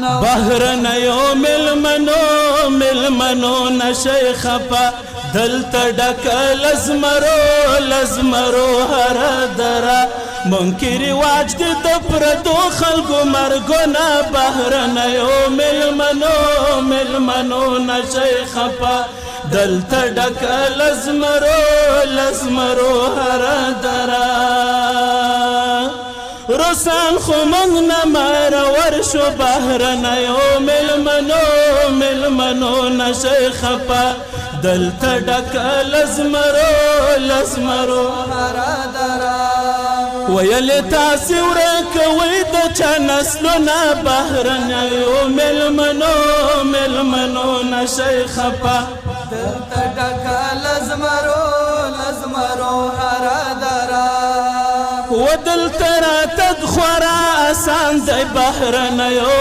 بهرنیو ملمنو نشي خفا دلته ډک لزمرو هر درا منکر واج د پردو خلکو مرګونه بهرنیو ملمنو نشي خفا دلته ډک لزمرو هر درا روسان خو منگ نمار ورشو بهرنیو ملمنو نشي خفا دلته ډک لزمرو هر درا ویل تاسې ورکوئ د چا نسلونه بهرنیو ملمنو نشي خفا دلته ډک لزمرو هر درا ودلته راتګ خورا آسان دی بهرنیو